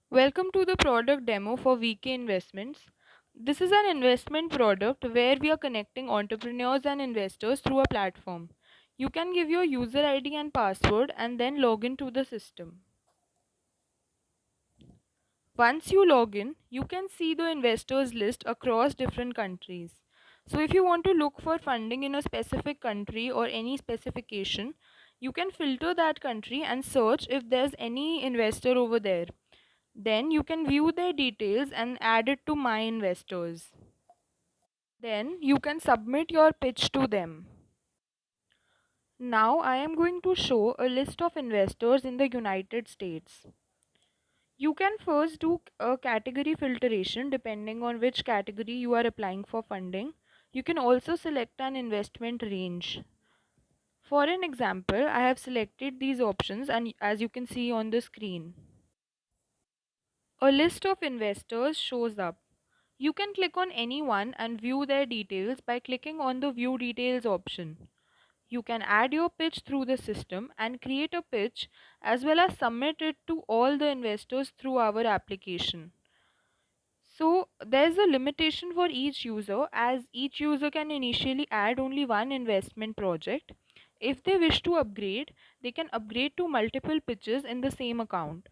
Welcome to the product demo for VK Investments. This is an investment product where we are connecting entrepreneurs and investors through a platform. You can give your user ID and password and then log into the system. Once you log in, you can see the investors list across different countries. So if you want to look for funding in a specific country or any specification, you can filter that country and search if there's any investor over there. Then you can view their details and add it to My Investors. Then you can submit your pitch to them. Now I am going to show a list of investors in the United States. You can first do a category filtration depending on which category you are applying for funding. You can also select an investment range. For an example, I have selected these options and as you can see on the screen, a list of investors shows up. You can click on any one and view their details by clicking on the View Details option. You can add your pitch through the system and create a pitch as well as submit it to all the investors through our application. So there's a limitation for each user as each user can initially add only one investment project. If they wish to upgrade, they can upgrade to multiple pitches in the same account.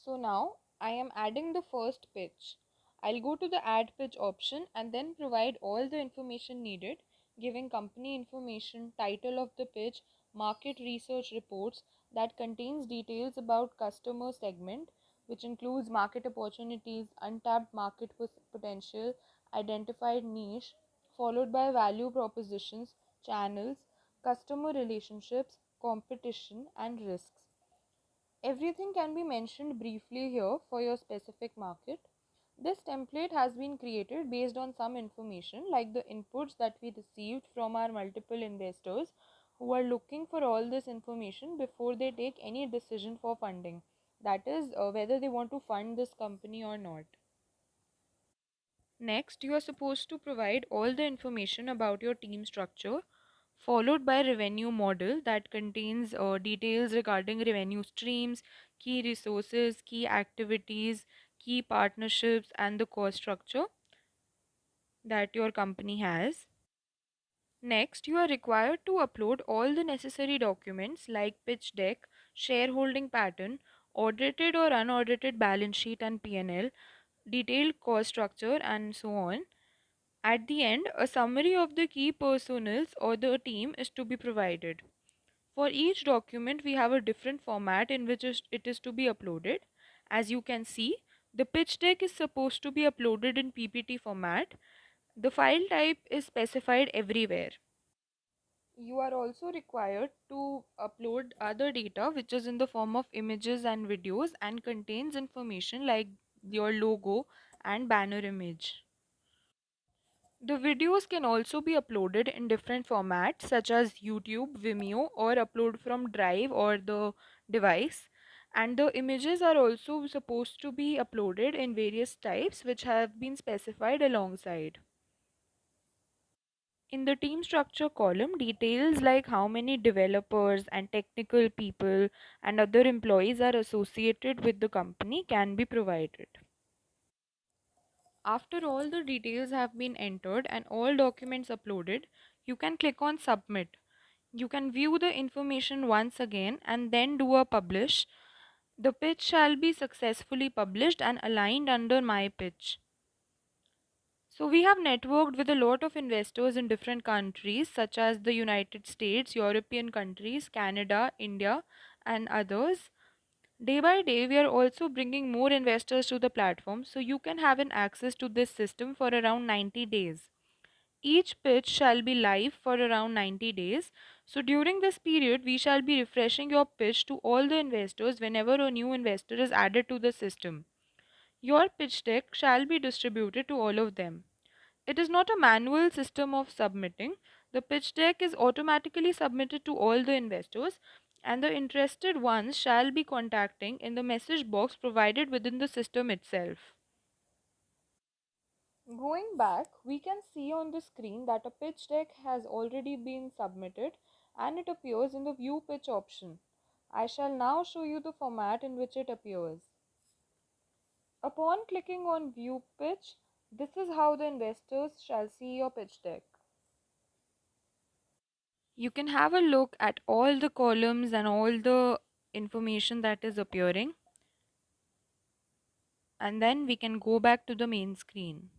So now I am adding the first pitch. I'll go to the add pitch option and then provide all the information needed, giving company information, title of the pitch, market research reports that contains details about customer segment, which includes market opportunities, untapped market potential, identified niche, followed by value propositions, channels, customer relationships, competition, and risks. Everything can be mentioned briefly here for your specific market. This template has been created based on some information like the inputs that we received from our multiple investors who are looking for all this information before they take any decision for funding. That is, whether they want to fund this company or not. Next, you are supposed to provide all the information about your team structure, followed by revenue model that contains details regarding revenue streams, key resources, key activities, key partnerships, and the cost structure that your company has. Next, you are required to upload all the necessary documents like pitch deck, shareholding pattern, audited or unaudited balance sheet and P&L, detailed cost structure, and so on. At the end, a summary of the key personals or the team is to be provided. For each document, we have a different format in which it is to be uploaded. As you can see, the pitch deck is supposed to be uploaded in PPT format. The file type is specified everywhere. You are also required to upload other data which is in the form of images and videos and contains information like your logo and banner image. The videos can also be uploaded in different formats such as YouTube, Vimeo, or upload from Drive or the device. And the images are also supposed to be uploaded in various types which have been specified alongside. In the team structure column, details like how many developers and technical people and other employees are associated with the company can be provided. After all the details have been entered and all documents uploaded, you can click on Submit. You can view the information once again and then do a publish. The pitch shall be successfully published and aligned under My Pitch. So we have networked with a lot of investors in different countries such as the United States, European countries, Canada, India, and others. Day by day, we are also bringing more investors to the platform so you can have an access to this system for around 90 days. Each pitch shall be live for around 90 days. So during this period, we shall be refreshing your pitch to all the investors whenever a new investor is added to the system. Your pitch deck shall be distributed to all of them. It is not a manual system of submitting. The pitch deck is automatically submitted to all the investors and the interested ones shall be contacting in the message box provided within the system itself. Going back, we can see on the screen that a pitch deck has already been submitted and it appears in the view pitch option. I shall now show you the format in which it appears. Upon clicking on View Pitch, this is how the investors shall see your pitch deck. You can have a look at all the columns and all the information that is appearing, and then we can go back to the main screen.